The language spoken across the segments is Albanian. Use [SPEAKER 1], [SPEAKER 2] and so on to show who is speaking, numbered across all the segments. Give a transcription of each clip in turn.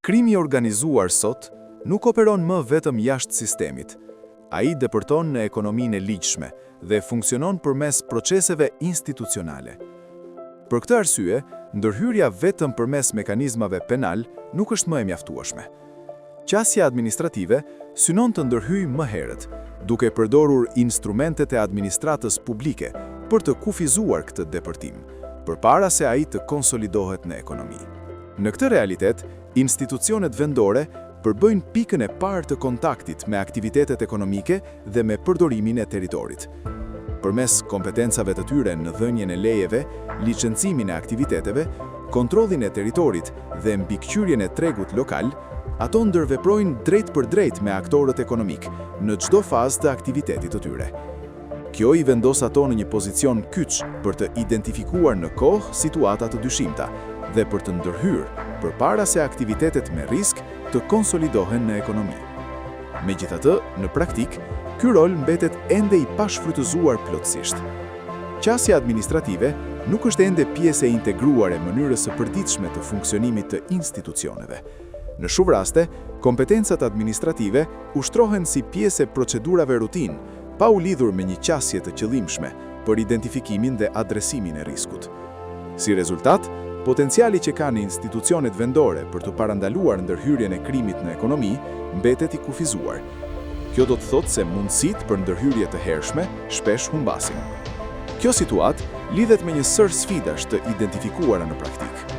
[SPEAKER 1] Krimi i organizuar sot nuk operon më vetëm jashtë sistemit. Ai depërton në ekonominë e ligjshme dhe funksionon përmes proceseve institucionale. Për këtë arsye, ndërhyrja vetëm përmes mekanizmave penal nuk është më e mjaftueshme. Qasja administrative synon të ndërhyjë më herët, duke përdorur instrumentet e administratës publike për të kufizuar këtë depërtim, përpara se ai të konsolidohet në ekonomi. Në këtë realitet, institucionet vendore përbëjnë pikën e parë të kontaktit me aktivitetet ekonomike dhe me përdorimin e territorit. Përmes kompetencave të tyre në dhënien e lejeve, licencimin e aktiviteteve, kontrollin e territorit dhe mbikëqyrjen e tregut lokal, ato ndërveprojnë drejt për drejt me aktorët ekonomik në çdo fazë të aktivitetit të tyre. Kjo i vendos ato në një pozicion kyç për të identifikuar në kohë situata të dyshimta dhe për të ndërhyrë përpara se aktivitetet me risk të konsolidohen në ekonomi. Megjithatë, në praktik, ky rol mbetet ende i pashfrytëzuar plotësisht. Qasja administrative nuk është ende pjesë e integruar e mënyrës së përditshme të funksionimit të institucioneve. Në shumë raste, kompetencat administrative ushtrohen si pjesë e procedurave rutinë, pa u lidhur me një qasje të qëllimshme për identifikimin dhe adresimin e riskut. Si rezultat, potenciali që kanë institucionet vendore për të parandaluar ndërhyrjen e krimit në ekonomi mbetet i kufizuar. Kjo do të thotë se mundësitë për ndërhyrje të hershme shpesh humbasin. Kjo situatë lidhet me një sër sfidash të identifikuara në praktik.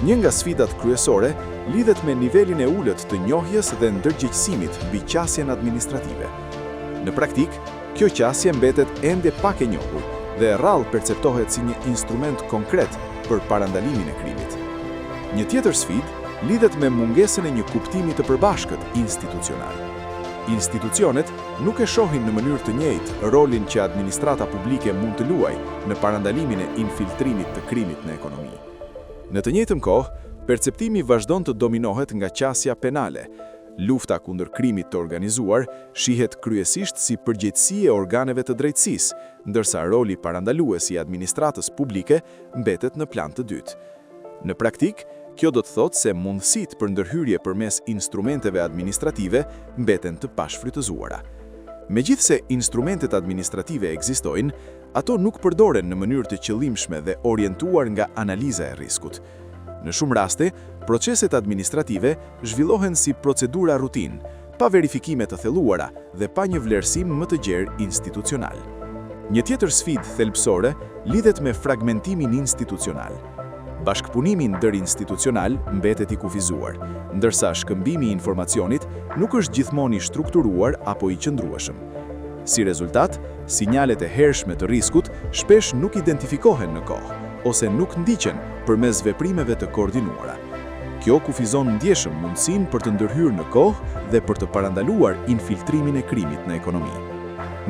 [SPEAKER 1] Një nga sfidat kryesore lidhet me nivelin e ulët të njohjes dhe ndërgjegjësimit mbi qasjen administrative. Në praktik, kjo qasje mbetet ende pak e njohur dhe rrallë perceptohet si një instrument konkret për parandalimin e krimit. Një tjetër sfidë lidhet me mungesën e një kuptimi të përbashkët institucional. Institucionet nuk e shohin në mënyrë të njëjtë rolin që administrata publike mund të luajë në parandalimin e infiltrimit të krimit në ekonomi. Në të njëjtën kohë, perceptimi vazhdon të dominohet nga qasja penale. Lufta kundër krimit të organizuar shihet kryesisht si përgjegjësi e organeve të drejtësisë, ndërsa roli parandalues i administratës publike mbetet në plan të dytë. Në praktik, kjo do të thotë se mundësitë për ndërhyrje përmes instrumenteve administrative mbeten të pashfrytëzuara. Megjithse instrumentet administrative ekzistojnë, ato nuk përdoren në mënyrë të qëllimshme dhe orientuar nga analiza e riskut. Në shumë raste, proceset administrative zhvillohen si procedura rutinë, pa verifikime të thelluara dhe pa një vlerësim më të gjerë institucional. Një tjetër sfidë thelbësore lidhet me fragmentimin institucional. Bashkëpunimi ndërinstitucional mbetet i kufizuar, ndërsa shkëmbimi i informacionit nuk është gjithmonë i strukturuar apo i qëndrueshëm. Si rezultat, sinjalet e hershme të riskut shpesh nuk identifikohen në kohë ose nuk ndiqen përmes veprimeve të koordinuara. Kjo kufizon ndjeshëm mundësinë për të ndërhyrë në kohë dhe për të parandaluar infiltrimin e krimit në ekonomi.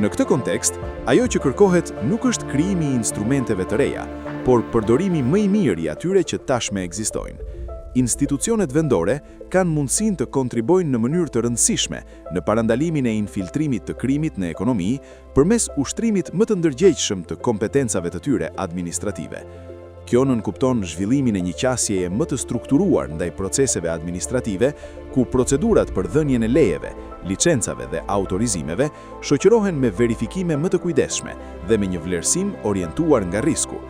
[SPEAKER 1] Në këtë kontekst, ajo që kërkohet nuk është krijimi i instrumenteve të reja, por përdorimi më i mirë i atyre që tashmë ekzistojnë. Institucionet vendore kanë mundësinë të kontribojnë në mënyrë të rëndësishme në parandalimin e infiltrimit të krimit në ekonomi përmes ushtrimit më të ndërgjegjshëm të kompetencave të tyre administrative. Kjo nënkupton zhvillimin e një qasjeje më të strukturuar ndaj proceseve administrative, ku procedurat për dhënien e lejeve, licencave dhe autorizimeve shoqërohen me verifikime më të kujdesshme dhe me një vlerësim orientuar nga risku.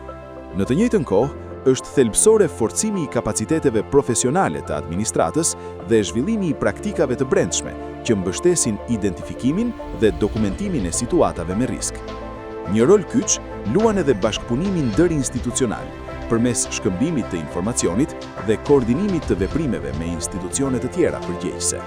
[SPEAKER 1] Në të njëjtën kohë, është thelbësore forcimi i kapaciteteve profesionale të administratës dhe zhvillimi i praktikave të brendshme që mbështesin identifikimin dhe dokumentimin e situatave me risk. Një rol kyç luan edhe bashkëpunimi ndërinstitucional, përmes shkëmbimit të informacionit dhe koordinimit të veprimeve me institucione të tjera përgjegjëse.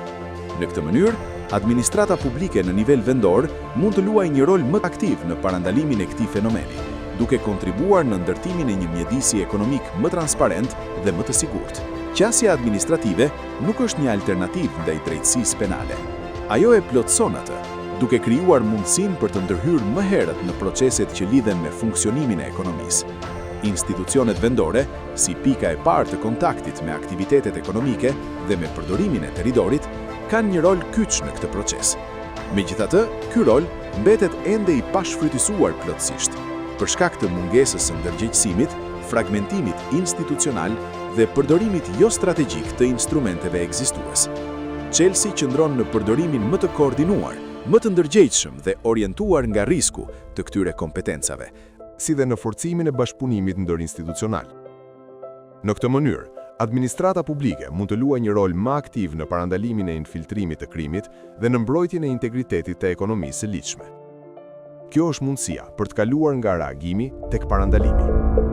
[SPEAKER 1] Në këtë mënyrë, administrata publike në nivel vendor mund të luajë një rol më aktiv në parandalimin e këtij fenomeni, duke kontribuar në ndërtimin e një mjedisi ekonomik më transparent dhe më të sigurt. Qasja administrative nuk është një alternativë ndaj drejtësisë penale. Ajo e plotëson atë, duke krijuar mundësinë për të ndërhyrë më herët në proceset që lidhen me funksionimin e ekonomisë. Institucionet vendore, si pika e parë të kontaktit me aktivitetet ekonomike dhe me përdorimin e territorit, kanë një rol kyç në këtë proces. Megjithatë, ky rol mbetet ende i pashfrytëzuar plotësisht. Për shkak të mungesës së ndërgjegjësimit, fragmentimit institucional dhe përdorimit jo strategjik të instrumenteve ekzistues. Chelsea qëndron në përdorimin më të koordinuar, më të ndërgjegjshëm dhe orientuar nga risku të këtyre kompetencave,
[SPEAKER 2] si dhe në forcimin e bashkëpunimit ndërinstitucional. Në këtë mënyrë, administrata publike mund të luajë një rol më aktiv në parandalimin e infiltrimit të krimit dhe në mbrojtjen e integritetit të ekonomisë së ligjshme. Kjo është mundësia për të kaluar nga reagimi tek parandalimi.